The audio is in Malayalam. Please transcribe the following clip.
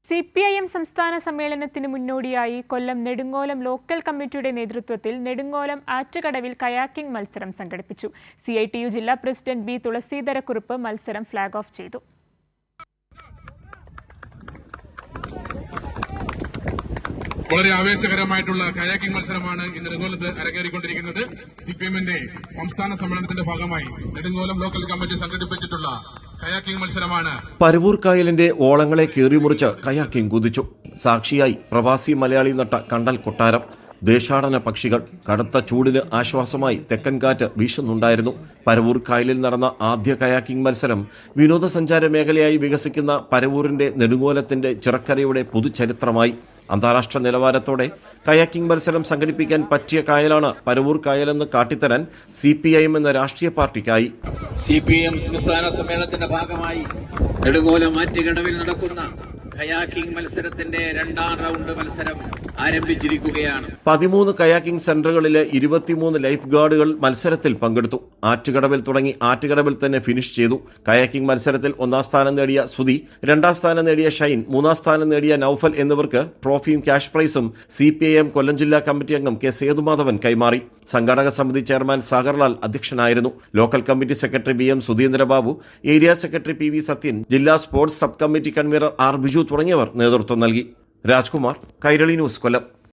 CPIM സംസ്ഥാന സമ്മേളനത്തിന് മുന്നോടിയായി കൊല്ലം നെടുങ്ങോലം ലോക്കൽ കമ്മിറ്റിയുടെ നേതൃത്വത്തിൽ നെടുങ്ങോലം ആറ്റുകടവിൽ കയാക്കിംഗ് മത്സരം സംഘടിപ്പിച്ചു. CITU ജില്ലാ പ്രസിഡന്റ് B. തുളസീധരക്കുറുപ്പ് മത്സരം ഫ്ളാഗ് ഓഫ് ചെയ്തു. വളരെ ആവേശകരമായിട്ടുള്ള കയാക്കിംഗ് മത്സരമാണ് ഇന്ന് നെടുങ്ങോലത്ത് അരങ്ങേറിക്കൊണ്ടിരിക്കുന്നത്. CPIMന്റെ സംസ്ഥാന സമ്മേളനത്തിന്റെ ഭാഗമായി നെടുങ്ങോലം ലോക്കൽ കമ്മിറ്റി സംഘടിപ്പിച്ചിട്ടുള്ള കയാക്കിംഗ് മത്സരമാണ്. പരവൂർ കായലിന്റെ ഓളങ്ങളെ കീറിമുറിച്ച് കയാക്കിംഗ് കുതിച്ചു. സാക്ഷിയായി പ്രവാസി മലയാളി നട്ട കണ്ടൽ കൊട്ടാരം. ദേശാടന പക്ഷികൾ. കടുത്ത ചൂടിന് ആശ്വാസമായി തെക്കൻ കാറ്റ് വീശുന്നുണ്ടായിരുന്നു. പരവൂർ കായലിൽ നടന്ന ആദ്യ കയാക്കിംഗ് മത്സരം വിനോദസഞ്ചാര മേഖലയായി വികസിക്കുന്ന പരവൂരിന്റെ നെടുങ്ങോലത്തിന്റെ ചിറക്കരയുടെ പുതുചരിത്രമായി. അന്താരാഷ്ട്ര നിലവാരത്തോടെ കയാക്കിംഗ് മത്സരം സംഘടിപ്പിക്കാൻ പറ്റിയ കായലാണ് പരവൂർ കായലെന്ന് കാട്ടിത്തരാൻ CPIM എന്ന രാഷ്ട്രീയ പാർട്ടിക്കായി. CPIM സംസ്ഥാന സമ്മേളനത്തിന്റെ ഭാഗമായി നെടുങ്ങോലം ആറ്റുകടവിൽ നടക്കുന്ന കയാക്കിംഗ് മത്സരത്തിന്റെ രണ്ടാം റൗണ്ട് മത്സരം ആരംഭിച്ചിരിക്കുകയാണ്. 13 കയാക്കിംഗ് സെന്ററുകളിലെ 23 ലൈഫ് ഗാർഡുകൾ മത്സരത്തിൽ പങ്കെടുത്തു. ആറ്റുകടവിൽ തുടങ്ങി ആറ്റുകടവിൽ തന്നെ ഫിനിഷ് ചെയ്തു. കയാക്കിംഗ് മത്സരത്തിൽ 1ാം സ്ഥാനം നേടിയ സുധി, 2ാം സ്ഥാനം നേടിയ ഷൈൻ, 3ാം സ്ഥാനം നേടിയ നൌഫൽ എന്നിവർക്ക് ട്രോഫിയും ക്യാഷ് പ്രൈസും CPIM കൊല്ലം ജില്ലാ കമ്മിറ്റി അംഗം K. സേതുമാധവൻ കൈമാറി. സംഘാടക സമിതി ചെയർമാൻ സാഗർലാൽ അധ്യക്ഷനായിരുന്നു. Local committee secretary VM Sudheendrababu, area secretary PV Sathyan, ജില്ലാ sports sub committee convener R. Biju തുടങ്ങിയവർ നേതൃത്വം നൽകി. രാജ്കുമാർ, കൈരളി ന്യൂസ്, കൊല്ലം.